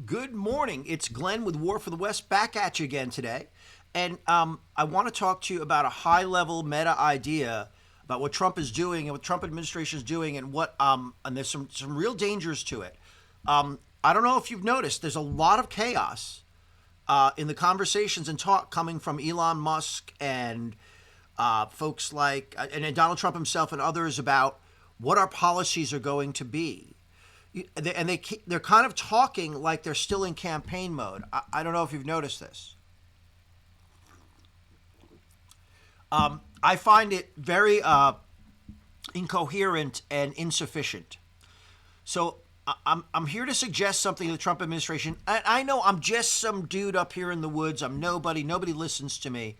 Good morning. It's Glenn with War for the West back at you again today. And I want to talk to you about a high level meta idea about what Trump is doing and what Trump administration is doing and and there's some real dangers to it. I don't know if you've noticed, there's a lot of chaos in the conversations and talk coming from Elon Musk and folks like and Donald Trump himself and others about what our policies are going to be. They're kind of talking like they're still in campaign mode. I don't know if you've noticed this. I find it very incoherent and insufficient. So I'm here to suggest something to the Trump administration. I know I'm just some dude up here in the woods. I'm nobody. Nobody listens to me.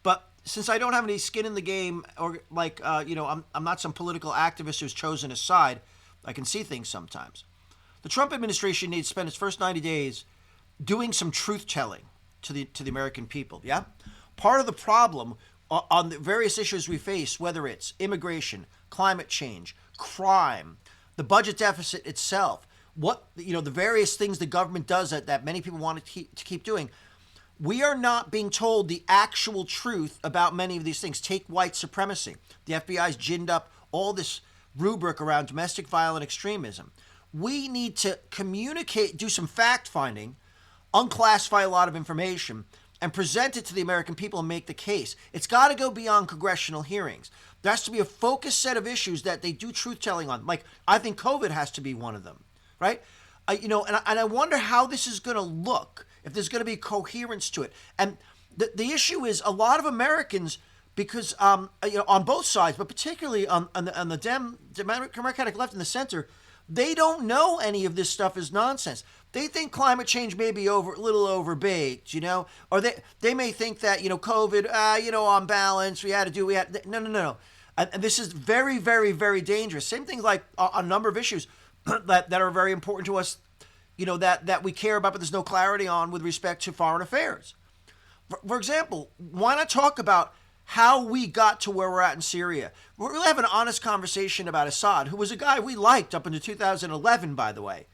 But since I don't have any skin in the game, or I'm not some political activist who's chosen a side. I can see things sometimes. The Trump administration needs to spend its first 90 days doing some truth telling to the American people. Yeah, part of the problem on the various issues we face, whether it's immigration, climate change, crime, the budget deficit itself, the various things the government does that many people want to keep doing. We are not being told the actual truth about many of these things. Take white supremacy. The FBI's ginned up all this rubric around domestic violent extremism. We need to communicate, do some fact finding, unclassify a lot of information, and present it to the American people and make the case. It's got to go beyond congressional hearings. There has to be a focused set of issues that they do truth telling on. Like, I think COVID has to be one of them, right? And I wonder how this is going to look, if there's going to be coherence to it. And the issue is a lot of Americans, because on both sides, but particularly on the Democratic left and the center, they don't know any of this stuff is nonsense. They think climate change may be a little overbaked, or they may think that COVID, on balance, we had. No. And this is very, very, very dangerous. Same thing like a number of issues that are very important to us, that we care about, but there's no clarity on with respect to foreign affairs. For example, why not talk about how we got to where we're at in Syria? We'll have an honest conversation about Assad, who was a guy we liked up until 2011, by the way.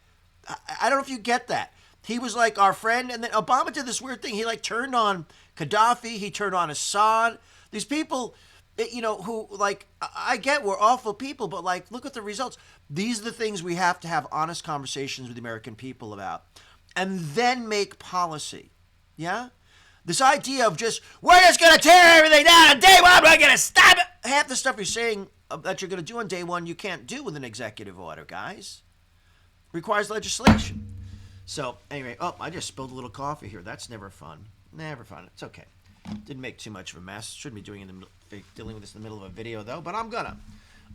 I don't know if you get that. He was like our friend, and then Obama did this weird thing. He turned on Gaddafi, he turned on Assad. These people, who I get we're awful people, but look at the results. These are the things we have to have honest conversations with the American people about, and then make policy. Yeah? This idea of we're just going to tear everything down on day one, we're going to stop it. Half the stuff you're saying that you're going to do on day one, you can't do with an executive order, guys. Requires legislation. So, anyway, I just spilled a little coffee here. That's never fun. Never fun. It's okay. Didn't make too much of a mess. Shouldn't be dealing with this in the middle of a video, though, but I'm gonna.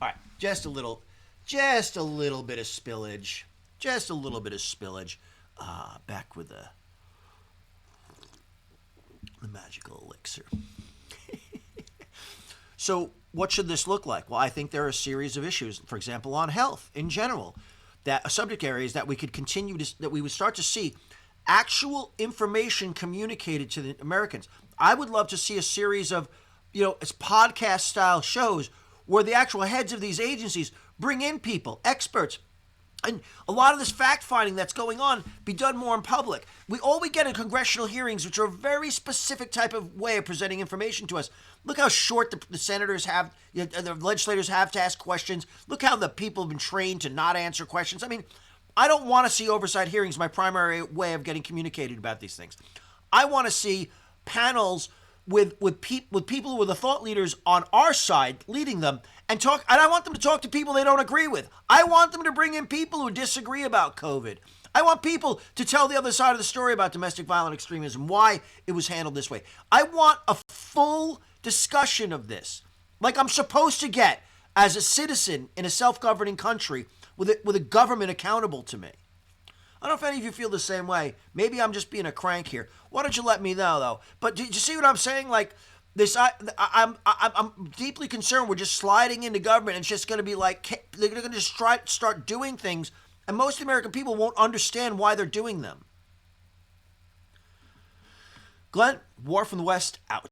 All right, just a little bit of spillage. Just a little bit of spillage. Back with the magical elixir. So what should this look like? Well, I think there are a series of issues, for example, on health in general, that subject areas that we could that we would start to see actual information communicated to the Americans. I would love to see a series of, it's podcast style shows where the actual heads of these agencies bring in people, experts, and a lot of this fact-finding that's going on be done more in public. All we get in congressional hearings, which are a very specific type of way of presenting information to us. Look how short the senators have, the legislators have to ask questions. Look how the people have been trained to not answer questions. I mean, I don't want to see oversight hearings, my primary way of getting communicated about these things. I want to see panels with people who are the thought leaders on our side leading them and talk. And I want them to talk to people they don't agree with. I want them to bring in people who disagree about COVID. I want people to tell the other side of the story about domestic violent extremism, why it was handled this way. I want a full discussion of this, like I'm supposed to get as a citizen in a self-governing country with a government accountable to me. I don't know if any of you feel the same way. Maybe I'm just being a crank here. Why don't you let me know, though? But do you see what I'm saying? I'm deeply concerned we're just sliding into government and it's just going to be they're going to just start doing things, and most American people won't understand why they're doing them. Glenn, War from the West, out.